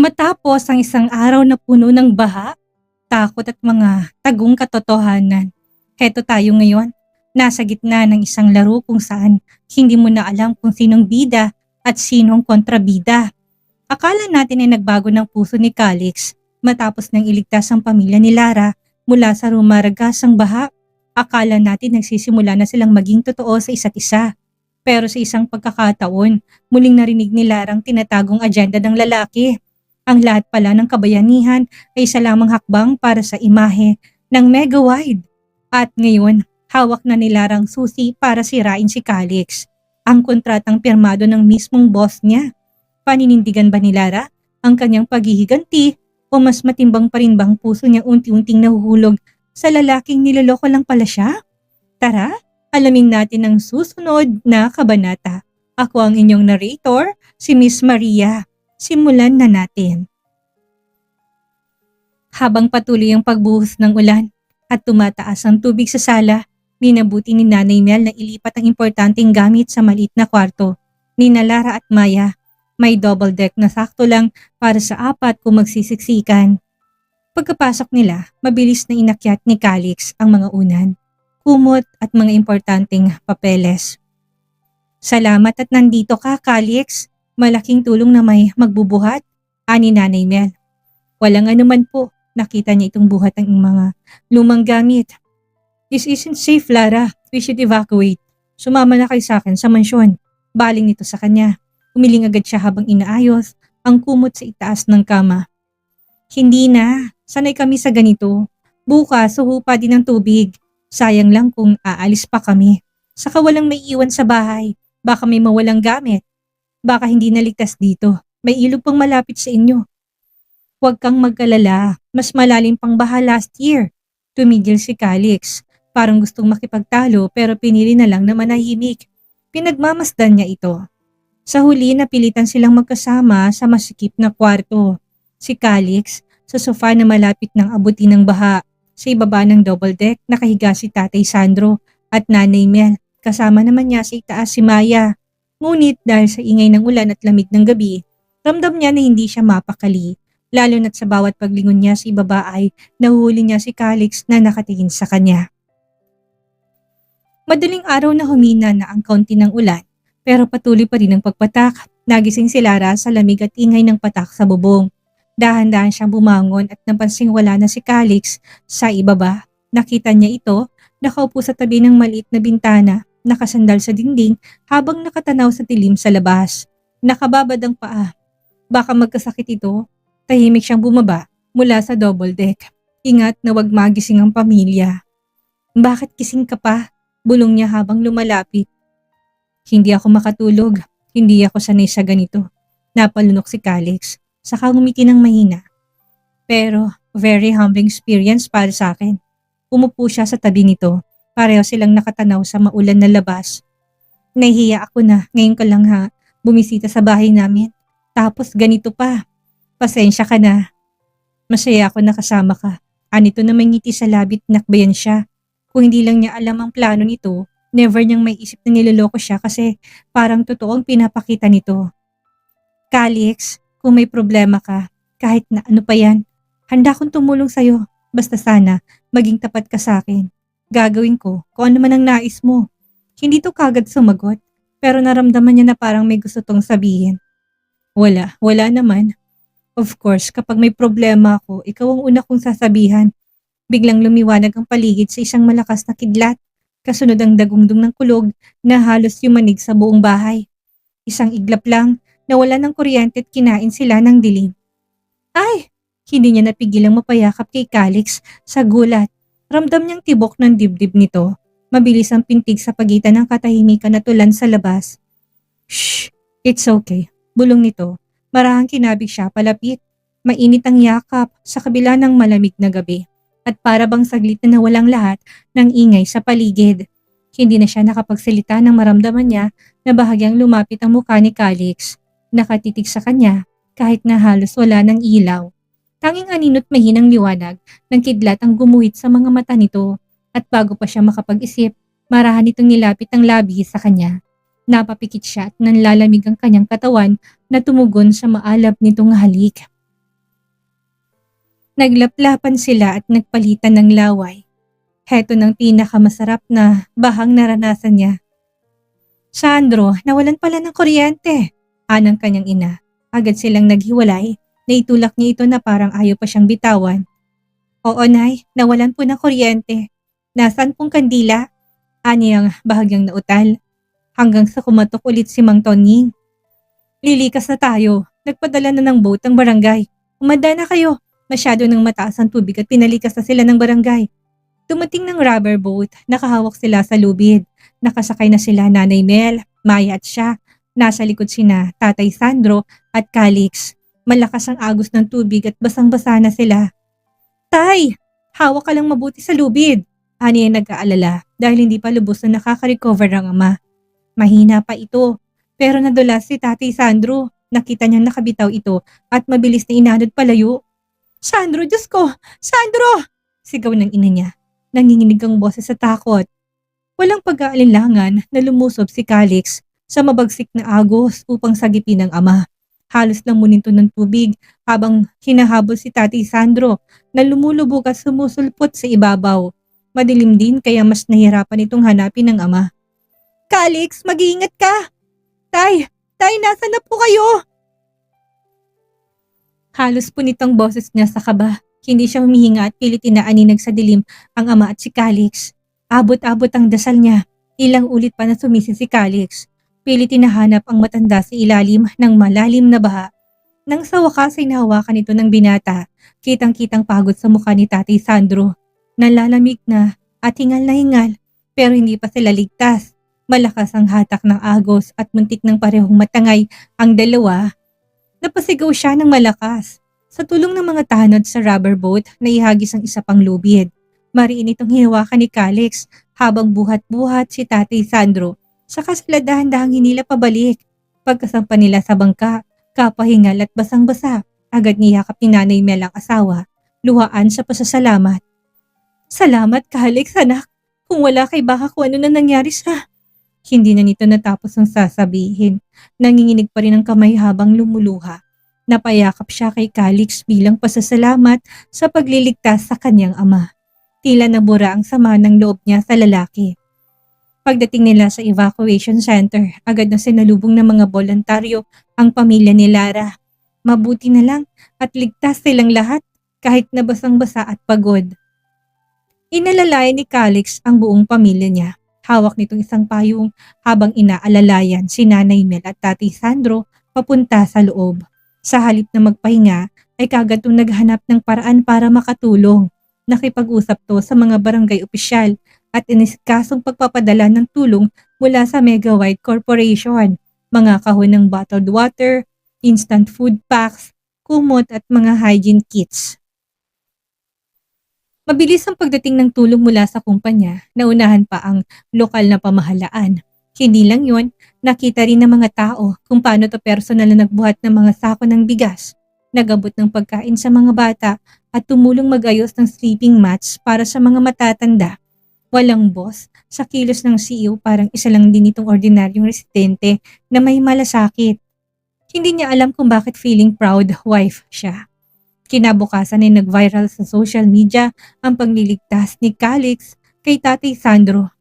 Matapos ang isang araw na puno ng baha, takot at mga tagong katotohanan, heto tayo ngayon, nasa gitna ng isang laro kung saan hindi mo na alam kung sinong bida at sinong kontrabida. Akala natin ay nagbago ng puso ni Calix matapos nang iligtas ang pamilya ni Lara mula sa rumaragasang baha. Akala natin nagsisimula na silang maging totoo sa isa't isa. Pero sa isang pagkakataon, muling narinig ni Lara ang tinatagong agenda ng lalaki. Ang lahat pala ng kabayanihan ay isa lamang hakbang para sa imahe ng Mega Wide. At ngayon, hawak na ni Lara ang susi para sirain si Calix. Ang kontratang pirmado ng mismong boss niya. Paninindigan ba ni Lara ang kanyang paghihiganti o mas matimbang pa rin bang puso niya unti-unting nahuhulog sa lalaking niloloko lang pala siya? Tara, alamin natin ang susunod na kabanata. Ako ang inyong narrator, si Miss Maria. Simulan na natin. Habang patuloy ang pagbuhos ng ulan at tumataas ang tubig sa sala, minabuti ni Nanay Mel na ilipat ang importanteng gamit sa maliit na kwarto ni Lara at Maya. May double deck na sakto lang para sa apat kung magsisiksikan. Pagkapasok nila, mabilis na inakyat ni Calix ang mga unan, kumot at mga importanteng papeles. Salamat at nandito ka, Calix. Malaking tulong na may magbubuhat, ani Nanay Mel. Walang anuman po, nakita niya itong buhat ng mga lumang gamit. This isn't safe, Lara. We should evacuate. Sumama na kayo sa akin sa mansyon. Baling nito sa kanya. Umiling agad siya habang inaayos ang kumot sa itaas ng kama. Hindi na, sanay kami sa ganito. Bukas, suhupa din ng tubig. Sayang lang kung aalis pa kami. Saka walang may iwan sa bahay. Baka may mawalang gamit. Baka hindi naligtas dito. May ilog pang malapit sa inyo. Huwag kang mag-alala. Mas malalim pang baha last year. Tumigil si Calix. Parang gustong makipagtalo pero pinili na lang na manahimik. Pinagmamasdan niya ito. Sa huli napilitan silang magkasama sa masikip na kwarto. Si Calix sa sofa na malapit ng abutin ng baha. Sa ibaba ng double deck nakahiga si Tatay Sandro at Nanay Mel. Kasama naman niya sa itaas si Maya. Ngunit dahil sa ingay ng ulan at lamig ng gabi, ramdam niya na hindi siya mapakali. Lalo na't sa bawat paglingon niya sa ibaba ay nahuhuli niya si Calix na nakatingin sa kanya. Madaling araw na humina na ang kaunti ng ulan pero patuloy pa rin ang pagpatak. Nagising si Lara sa lamig at ingay ng patak sa bubong. Dahan-dahan siyang bumangon at napansing wala na si Calix sa ibaba. Nakita niya ito, nakaupo sa tabi ng maliit na bintana, nakasandal sa dingding habang nakatanaw sa dilim sa labas. Nakababad ang paa. Baka magkasakit ito. Tahimik siyang bumaba mula sa double deck. Ingat na wag magising ang pamilya. Bakit kising ka pa? Bulong niya habang lumalapit. Hindi ako makatulog. Hindi ako sanay sa ganito. Napalunok si Calix. Saka ngumiti ng mahina. Pero very humbling experience para sa akin. Umupo siya sa tabi nito. Pareho silang nakatanaw sa maulan na labas. Nahihiya ako na ngayon ka lang bumisita sa bahay namin. Tapos ganito pa. Pasensya ka na. Masaya ako nakasama ka. Anito na may ngiti sa labit nakbayan siya. Kung hindi lang niya alam ang plano nito, never niyang may isip na niloloko siya kasi parang totoong pinapakita nito. Calix, kung may problema ka, kahit na ano pa yan, handa akong tumulong sa'yo. Basta sana, maging tapat ka sa akin. Gagawin ko kung ano man ang nais mo. Hindi to kagad sumagot, pero naramdaman niya na parang may gusto tong sabihin. Wala naman. Of course, kapag may problema ako, ikaw ang una kong sasabihan. Biglang lumiwanag ang paligid sa isang malakas na kidlat. Kasunod ang dagundong ng kulog na halos yumanig sa buong bahay. Isang iglap lang, nawala ng kuryente at kinain sila ng dilim. Ay! Hindi niya napigilang mapayakap kay Calix sa gulat. Ramdam niyang tibok ng dibdib nito. Mabilis ang pintig sa pagitan ng katahimikan at ulan sa labas. Shh! It's okay. Bulong nito. Marahang kinabig siya palapit. Mainit ang yakap sa kabila ng malamig na gabi. At para bang saglit na nawalang lahat ng ingay sa paligid. Hindi na siya nakapagsalita nang maramdaman niya na bahagyang lumapit ang mukha ni Calix. Nakatitig sa kanya kahit na halos wala ng ilaw. Tanging anino't mahinang liwanag ng kidlat ang gumuhit sa mga mata nito at bago pa siya makapag-isip, marahan nitong nilapit ang labi sa kanya. Napapikit siya at nanlalamig ang kanyang katawan na tumugon sa maalab nitong halik. Naglaplapan sila at nagpalitan ng laway. Heto ng pinakamasarap na bahang naranasan niya. Sandro, nawalan pala ng kuryente. Anang kanyang ina. Agad silang naghiwalay. Naitulak niya ito na parang ayaw pa siyang bitawan. Oo nay, nawalan po ng kuryente. Nasaan pong kandila? Ani ang bahagyang nautal. Hanggang sa kumatok ulit si Mang Tonying. Lilikas na tayo. Nagpadala na ng boat ang barangay. Umanda na kayo. Masyado ng mataas ang tubig at pinalikas na sila ng barangay. Dumating ng rubber boat, nakahawak sila sa lubid. Nakasakay na sila Nanay Mel, Maya at siya. Nasa likod sina Tatay Sandro at Calix. Malakas ang agos ng tubig at basang-basa na sila. Tay, hawak ka lang mabuti sa lubid. Ani ay nag-aalala dahil hindi pa lubos na nakaka-recover ang ama. Mahina pa ito, pero nadulas si Tatay Sandro. Nakita niyang nakabitaw ito at mabilis na inanod palayo. Sandro, Diyos ko! Sandro! Sigaw ng ina niya. Nanginginig ang boses sa takot. Walang pag-aalinlangan na lumusob si Calix sa mabagsik na agos upang sagipin ng ama. Halos lamunin to ng tubig habang hinahabol si Tatay Sandro na lumulubog at sumusulpot sa ibabaw. Madilim din kaya mas nahirapan itong hanapin ng ama. Calix, mag-iingat ka! Tay, nasa na po kayo? Halos punit ang boses niya sa kaba. Hindi siya humihinga at pilit inaaninag sa dilim ang ama at si Calix. Abot-abot ang dasal niya. Ilang ulit pa na sumisi si Calix. Pilit hinahanap ang matanda sa ilalim ng malalim na baha. Nang sa wakas ay nahawakan ito ng binata, kitang-kitang pagod sa mukha ni Tatay Sandro. Nalalamig na at hingal na hingal pero hindi pa sila ligtas. Malakas ang hatak ng agos at muntik ng parehong matangay ang dalawa. Napasigaw siya ng malakas. Sa tulong ng mga tanod sa rubber boat, naihagis ang isa pang lubid. Mariin itong hinawakan ni Calix habang buhat-buhat si Tatay Sandro. Saka sila dahan-dahang hinila pabalik. Pagkasampa nila sa bangka, kapahingal at basang-basa, agad niyakap ni Nanay Mel ang asawa. Luhaan sa pasasalamat. Salamat Calix anak. Kung wala kay baka kung ano na nangyari sa... Hindi na nito natapos ang sasabihin. Nanginginig pa rin ang kamay habang lumuluha. Napayakap siya kay Calix bilang pasasalamat sa pagliligtas sa kanyang ama. Tila nabura ang sama ng loob niya sa lalaki. Pagdating nila sa evacuation center, agad na sinalubong ng mga voluntaryo ang pamilya ni Lara. Mabuti na lang at ligtas silang lahat kahit nabasang-basa at pagod. Inalalay ni Calix ang buong pamilya niya. Hawak nitong isang payong habang inaalalayan si Nanay Mel at Tatay Sandro papunta sa loob. Sa halip na magpahinga ay kagatong naghanap ng paraan para makatulong. Nakipag-usap to sa mga barangay opisyal at inisikasong pagpapadala ng tulong mula sa Megawide Corporation, mga kahon ng bottled water, instant food packs, kumot at mga hygiene kits. Mabilis ang pagdating ng tulong mula sa kumpanya, naunahan pa ang lokal na pamahalaan. Hindi lang yon, nakita rin ng mga tao kung paano to personal na nagbuhat ng mga sako ng bigas, nagabot ng pagkain sa mga bata at tumulong magayos ng sleeping mats para sa mga matatanda. Walang boss, sa kilos ng CEO parang isa lang din itong ordinaryong residente na may malasakit. Hindi niya alam kung bakit feeling proud wife siya. Kinabukasan ay nag-viral sa social media ang pagliligtas ni Calix kay Tatay Sandro.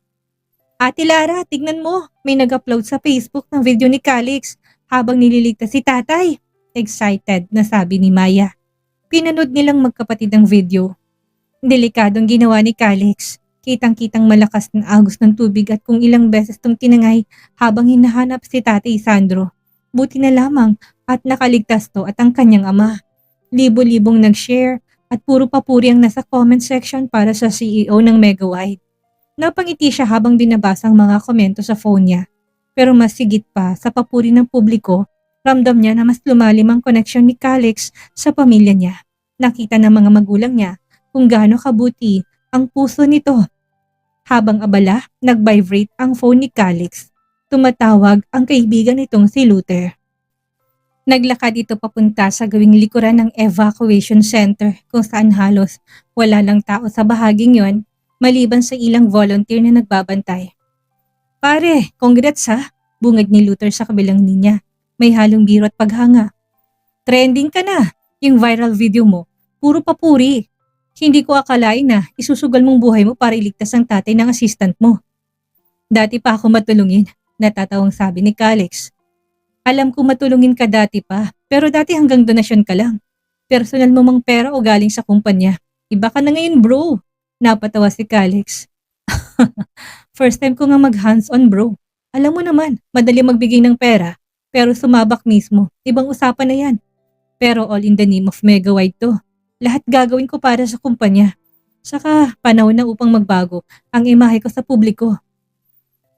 Ate Lara, tignan mo, may nag-upload sa Facebook ng video ni Calix habang nililigtas si Tatay. Excited na sabi ni Maya. Pinanood nilang magkapatid ang video. Delikadong ginawa ni Calix. Kitang-kitang malakas ng agos ng tubig at kung ilang beses tong tinangay habang hinahanap si Tatay Sandro. Buti na lamang at nakaligtas to at ang kanyang ama. Libo-libong nag-share at puro papuri ang nasa comment section para sa CEO ng Megawide. Napangiti siya habang binabasa ang mga komento sa phone niya. Pero mas sigit pa sa papuri ng publiko, ramdam niya na mas lumalim ang koneksyon ni Calix sa pamilya niya. Nakita ng mga magulang niya kung gaano kabuti ang puso nito. Habang abala, nag-vibrate ang phone ni Calix. Tumatawag ang kaibigan nitong si Luther. Naglakad ito papunta sa gawing likuran ng evacuation center kung saan halos wala lang tao sa bahaging yon maliban sa ilang volunteer na nagbabantay. Pare, congrats ha, bungad ni Luther sa kabilang linya. May halong biro at paghanga. Trending ka na, yung viral video mo. Puro papuri. Hindi ko akalain na isusugal mong buhay mo para iligtas ang tatay ng assistant mo. Dati pa ako matulungin, natatawang sabi ni Calix. Alam ko matulungin ka dati pa, pero dati hanggang donasyon ka lang. Personal mo mang pera o galing sa kumpanya. Iba ka na ngayon bro. Napatawa si Calix. First time ko nga mag hands-on bro. Alam mo naman, madali magbigay ng pera, pero sumabak mismo. Ibang usapan na yan. Pero all in the name of Megawide to. Lahat gagawin ko para sa kumpanya. Saka panahon na upang magbago ang imahe ko sa publiko.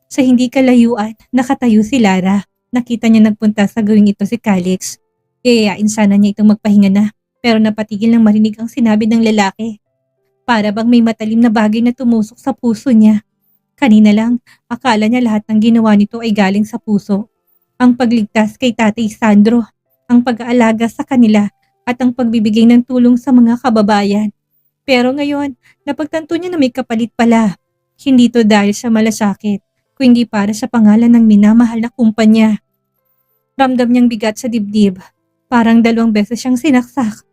Sa hindi kalayuan, nakatayo si Lara. Nakita niya nagpunta sa gawing ito si Calix. Iayain sana niya itong magpahinga na, pero napatigil nang marinig ang sinabi ng lalaki. Para bang may matalim na bagay na tumusok sa puso niya. Kanina lang, akala niya lahat ng ginawa nito ay galing sa puso. Ang pagligtas kay Tatay Sandro, ang pag-aalaga sa kanila at ang pagbibigay ng tulong sa mga kababayan. Pero ngayon, napagtanto niya na may kapalit pala. Hindi to dahil sa malasakit, kundi para sa pangalan ng minamahal na kumpanya. Ramdam niyang bigat sa dibdib, parang 2 beses siyang sinaksak.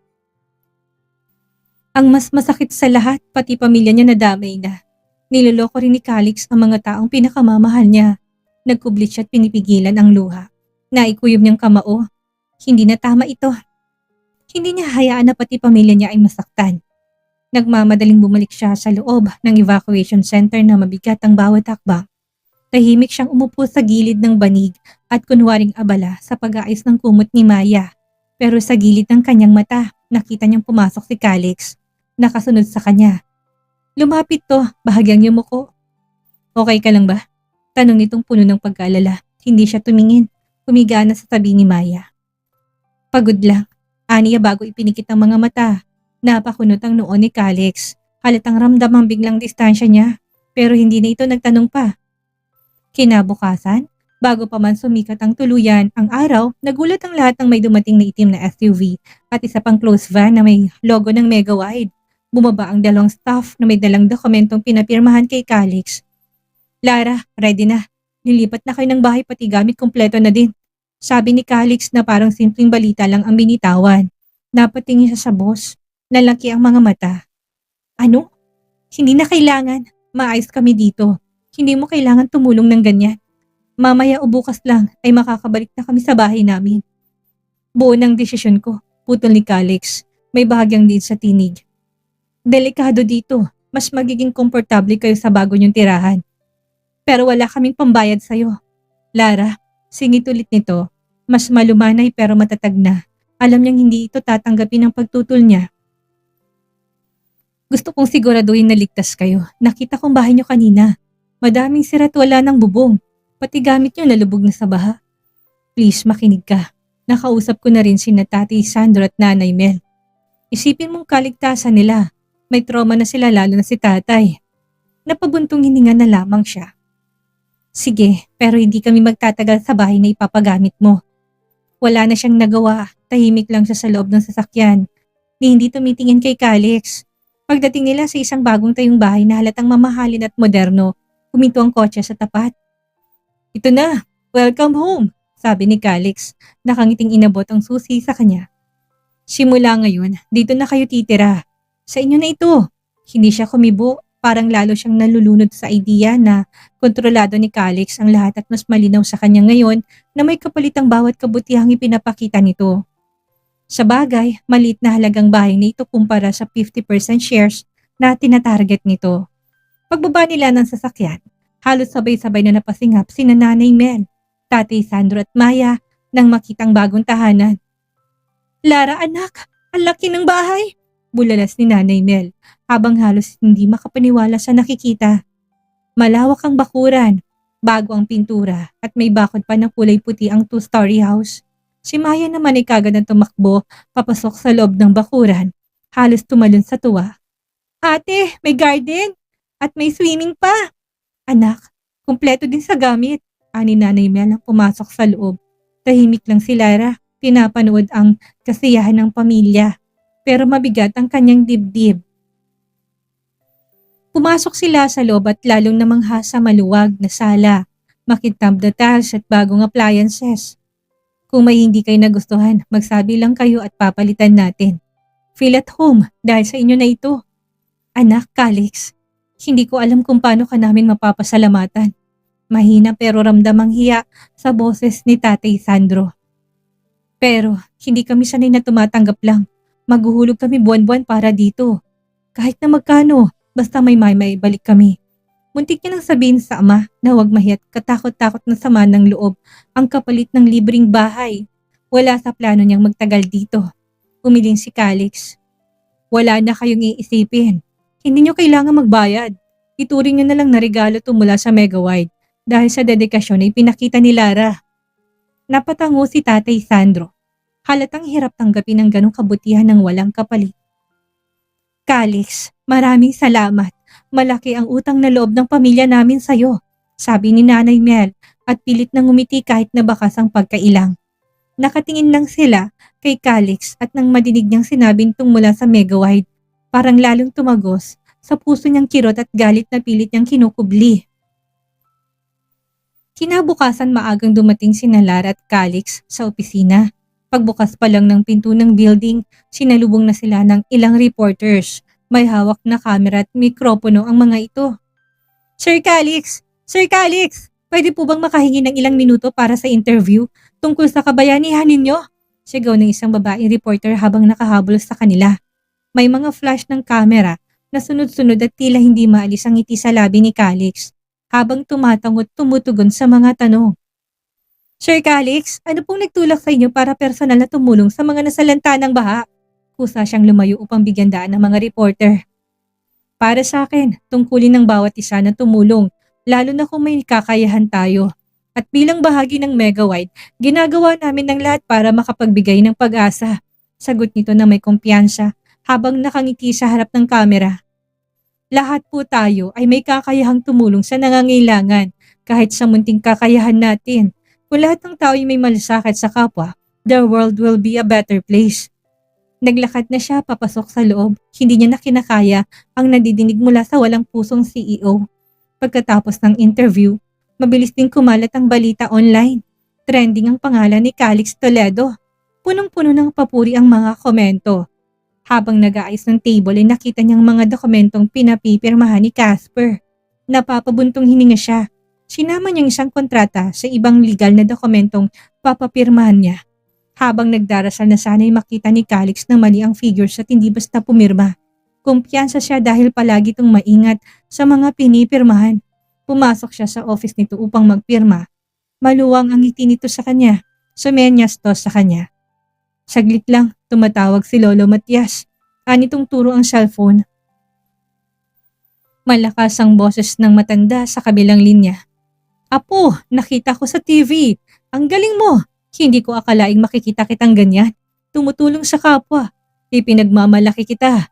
Ang mas masakit sa lahat, pati pamilya niya nadamay na. Niloloko rin ni Calix ang mga taong pinakamamahal niya. Nagkublit siya at pinipigilan ang luha. Naikuyom niyang kamao. Hindi na tama ito. Hindi niya hayaan na pati pamilya niya ay masaktan. Nagmamadaling bumalik siya sa loob ng evacuation center na mabigat ang bawat hakbang. Tahimik siyang umupo sa gilid ng banig at kunwaring abala sa pag-aayos ng kumot ni Maya. Pero sa gilid ng kanyang mata, nakita niyang pumasok si Calix. Nakasunod sa kanya. Lumapit to, bahagyang yumuko. Okay ka lang ba? Tanong nitong puno ng pag-aalala. Hindi siya tumingin. Humiga na sa tabi ni Maya. Pagod lang. Aniya bago ipinikit ang mga mata. Napakunot ang noo ni Calix. Halatang ramdam ang biglang distansya niya. Pero hindi na ito nagtanong pa. Kinabukasan, bago pa man sumikat ang tuluyan ang araw, nagulat ang lahat ng may dumating na itim na SUV at isa pang close van na may logo ng Megawide. Bumaba ang 2 staff na may dalang dokumentong pinapirmahan kay Calix. Lara, ready na. Nilipat na kayo ng bahay pati gamit kompleto na din. Sabi ni Calix na parang simpleng balita lang ang binitawan. Napatingin siya sa boss. Nalaki ang mga mata. Ano? Hindi na kailangan. Maayos kami dito. Hindi mo kailangan tumulong ng ganyan. Mamaya o bukas lang ay makakabalik na kami sa bahay namin. Buo ng desisyon ko. Putol ni Calix. May bahagyang din sa tinig. Delikado dito. Mas magiging komportable kayo sa bago niyong tirahan. Pero wala kaming pambayad sa'yo. Lara, singit ulit nito. Mas malumanay pero matatag na. Alam niyang hindi ito tatanggapin ang pagtutol niya. Gusto kong siguraduhin na ligtas kayo. Nakita kong bahay niyo kanina. Madaming sira't wala ng bubong. Pati gamit niyo nalubog na sa baha. Please, makinig ka. Nakausap ko na rin sina Tatay Sandro at Nanay Mel. Isipin mong kaligtasan nila. May trauma na sila lalo na si tatay. Napabuntong hininga na lamang siya. Sige, pero hindi kami magtatagal sa bahay na ipapagamit mo. Wala na siyang nagawa. Tahimik lang siya sa loob ng sasakyan. Ni hindi tumitingin kay Calix. Pagdating nila sa isang bagong tayong bahay na halatang mamahalin at moderno, huminto ang kotse sa tapat. Ito na, welcome home, sabi ni Calix. Nakangiting inabot ang susi sa kanya. Simula ngayon, dito na kayo titira. Sa inyo na ito. Hindi siya kumibo, parang lalo siyang nalulunod sa idea na kontrolado ni Calix ang lahat at mas malinaw sa kanya ngayon na may kapalit ang bawat kabutihang ipinapakita nito. Sa bagay, maliit na halagang bahay na ito kumpara sa 50% shares na tinatarget nito. Pagbaba nila ng sasakyan, halos sabay-sabay na napasingap sina Nanay Mel, Tatay Sandro at Maya nang makitang bagong tahanan. Lara anak, ang laki ng bahay! Bulalas ni Nanay Mel habang halos hindi makapaniwala sa nakikita. Malawak ang bakuran, bago ang pintura at may bakod pa ng kulay puti ang 2-story house. Si Maya naman ay kagad na tumakbo papasok sa loob ng bakuran, halos tumalon sa tuwa. Ate, may garden at may swimming pa. Anak, kumpleto din sa gamit. Ani Nanay Mel ang pumasok sa loob. Tahimik lang si Lara, pinapanood ang kasiyahan ng pamilya. Pero mabigat ang kanyang dibdib. Pumasok sila sa loob at lalong namangha sa maluwag na sala, makintab na tiles at bagong appliances. Kung may hindi kayo nagustuhan, magsabi lang kayo at papalitan natin. Feel at home dahil sa inyo na ito. Anak, Calix, hindi ko alam kung paano ka namin mapapasalamatan. Mahina pero ramdam ang hiya sa boses ni Tatay Sandro. Pero hindi kami sanay na tumatanggap lang. Maghuhulog kami buwan-buwan para dito. Kahit na magkano, basta may balik kami. Muntik niya nang sabihin sa ama na huwag mahiyat katakot-takot na sama ng loob ang kapalit ng libreng bahay. Wala sa plano niyang magtagal dito. Umiling si Calix. Wala na kayong iisipin. Hindi niyo kailangan magbayad. Ituring niyo na lang na regalo to mula sa Megawide dahil sa dedikasyon ay pinakita ni Lara. Napatango si Tatay Sandro. Halatang hirap tanggapin ang ganong kabutihan ng walang kapalit. Calix, maraming salamat. Malaki ang utang na loob ng pamilya namin sa'yo, sabi ni Nanay Mel at pilit na ngumiti kahit nabakas ang pagkailang. Nakatingin lang sila kay Calix at nang madinig niyang sinabing mula sa Megawide, parang lalong tumagos sa puso niyang kirot at galit na pilit niyang kinukubli. Kinabukasan maagang dumating sina Lara at Calix sa opisina. Pagbukas pa lang ng pinto ng building, sinalubong na sila ng ilang reporters. May hawak na kamera at mikropono ang mga ito. Sir Calix! Sir Calix! Pwede po bang makahingi ng ilang minuto para sa interview tungkol sa kabayanihan ninyo? Sigaw ng isang babaeng reporter habang nakahabol sa kanila. May mga flash ng kamera na sunod-sunod at tila hindi maalis ang ngiti sa labi ni Calix habang tumatangot tumutugon sa mga tanong. Sir Calix, ano pong nagtulak sa inyo para personal na tumulong sa mga nasalanta ng baha? Kusa siyang lumayo upang bigyan daan ng mga reporter. Para sa akin, tungkulin ng bawat isa na tumulong, lalo na kung may kakayahan tayo. At bilang bahagi ng Megawide, ginagawa namin ng lahat para makapagbigay ng pag-asa. Sagot nito na may kumpiyansa habang nakangiti sa harap ng kamera. Lahat po tayo ay may kakayahang tumulong sa nangangailangan kahit sa munting kakayahan natin. Kung lahat ng tao ay may malasakit sa kapwa, the world will be a better place. Naglakad na siya papasok sa loob. Hindi niya na kinakaya ang nadidinig mula sa walang pusong CEO. Pagkatapos ng interview, mabilis din kumalat ang balita online. Trending ang pangalan ni Calix Toledo. Punong-puno ng papuri ang mga komento. Habang nag-aayos ng table ay nakita niyang mga dokumentong pinapipirmahan ni Casper. Napapabuntong hininga siya. Sinama niyang isang kontrata sa ibang legal na dokumentong papapirmahan niya. Habang nagdarasal na sana'y makita ni Calix na mali ang figures at hindi basta pumirma. Kumpiyansa siya dahil palagi itong maingat sa mga pinipirmahan. Pumasok siya sa office nito upang magpirma. Maluwang ang ngiti nito sa kanya. Sumenyas to sa kanya. Saglit lang, tumatawag si Lolo Matias. Anitong turo ang cellphone. Malakas ang boses ng matanda sa kabilang linya. Apo, nakita ko sa TV. Ang galing mo. Hindi ko akalaing makikita kitang ganyan. Tumutulong sa kapwa. Ipinagmamalaki kita.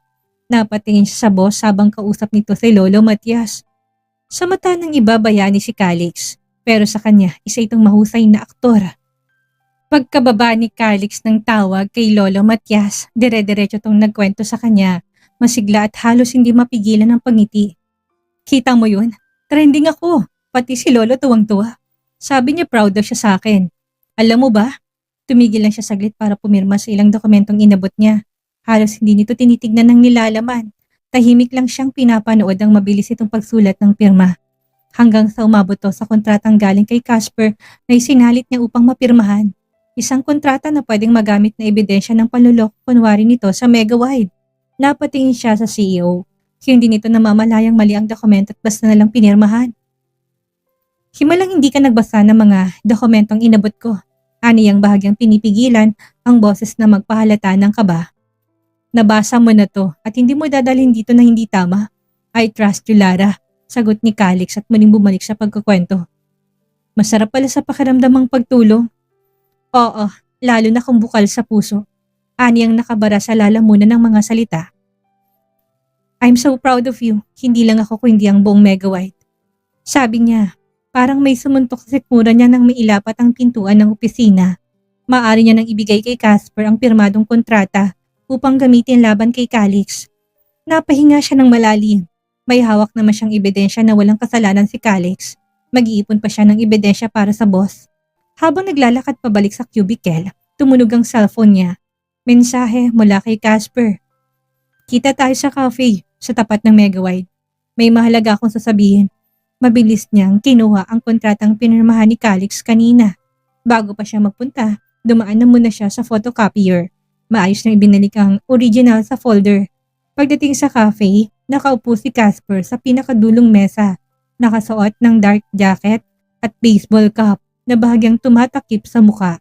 Napatingin siya sa boss habang kausap nito si Lolo Matias. Sa mata ng iba bayani si Calix, pero sa kanya isa itong mahusay na aktor. Pagkababa ni Calix ng tawag kay Lolo Matias, dire-diretso itong nagkwento sa kanya. Masigla at halos hindi mapigilan ang pangiti. Kita mo yun? Trending ako. Pati si Lolo tuwang-tuwa. Sabi niya proud daw siya sa akin. Alam mo ba? Tumigil lang siya saglit para pumirma sa ilang dokumentong inabot niya. Halos hindi nito tinitignan ng nilalaman. Tahimik lang siyang pinapanood ang mabilis itong pagsulat ng pirma. Hanggang sa umabot to sa kontratang galing kay Casper na isinalit niya upang mapirmahan. Isang kontrata na pwedeng magamit na ebidensya ng panluloko kunwari nito sa Megawide. Napatingin siya sa CEO. Hindi nito namamalayang mali ang dokumento at basta na lang pinirmahan. Himalang hindi ka nagbasa ng mga dokumentong inabot ko. Aniyang bahagyang pinipigilan ang boses na magpahalata ng kaba. Nabasa mo na to at hindi mo dadalhin dito na hindi tama. I trust you, Lara. Sagot ni Calix at muling bumalik sa pagkukwento. Masarap pala sa pakiramdam ang pagtulong. Oo, lalo na kung bukal sa puso. Aniyang nakabara sa lalamunan ng mga salita. I'm so proud of you. Hindi lang ako kundi ang buong Megawide. Sabi niya. Parang may sumuntok sa sikmura niya nang mailapat ang pintuan ng opisina. Maaari niya nang ibigay kay Casper ang pirmadong kontrata upang gamitin laban kay Calix. Napahinga siya ng malalim. May hawak naman siyang ebidensya na walang kasalanan si Calix. Mag-iipon pa siya ng ebidensya para sa boss. Habang naglalakad pabalik sa cubicle, tumunog ang cellphone niya. Mensahe mula kay Casper. Kita tayo sa cafe sa tapat ng Megawide. May mahalaga akong sasabihin. Mabilis niyang kinuha ang kontratang pinirmahan ni Calix kanina. Bago pa siya magpunta, dumaan na muna siya sa photocopier. Maayos niyang ibinalik ang original sa folder. Pagdating sa cafe, nakaupo si Casper sa pinakadulong mesa. Nakasuot ng dark jacket at baseball cap na bahagyang tumatakip sa muka.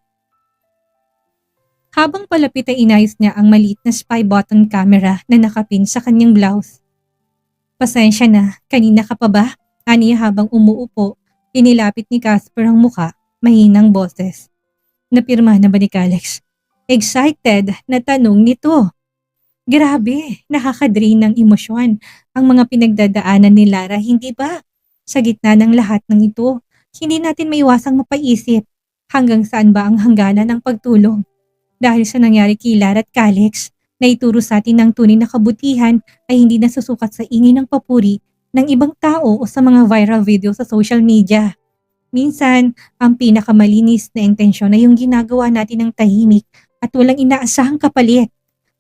Habang palapit ay inayos niya ang maliit na spy button camera na nakapin sa kanyang blouse. Pasensya na, kanina ka pa ba? Aniya habang umuupo, inilapit ni Casper ang muka, mahinang boses. Napirma na ba ni Calix? Excited na tanong nito. Grabe, nakakadrain ng emosyon ang mga pinagdadaanan ni Lara, hindi ba? Sa gitna ng lahat ng ito, hindi natin maiwasang mapaisip hanggang saan ba ang hangganan ng pagtulong. Dahil sa nangyari kay Lara at Calix, na ituro sa atin ng tunay na kabutihan ay hindi nasusukat sa ingay ng papuri ng ibang tao o sa mga viral video sa social media. Minsan, ang pinakamalinis na intensyon ay yung ginagawa natin ng tahimik at walang inaasahang kapalit.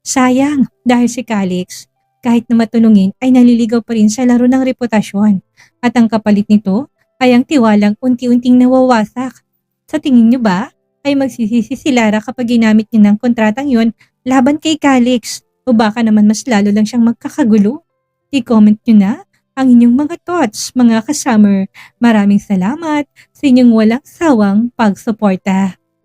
Sayang, dahil si Calix, kahit na matulungin ay naliligaw pa rin sa laro ng reputasyon. At ang kapalit nito ay ang tiwalang unti-unting nawawasak. Sa tingin niyo ba, ay magsisisi si Lara kapag ginamit niya ng kontratang yon laban kay Calix? O baka naman mas lalo lang siyang magkakagulo? I-comment niyo na ang inyong mga thoughts, mga kasummer. Maraming salamat sa inyong walang sawang pagsuporta.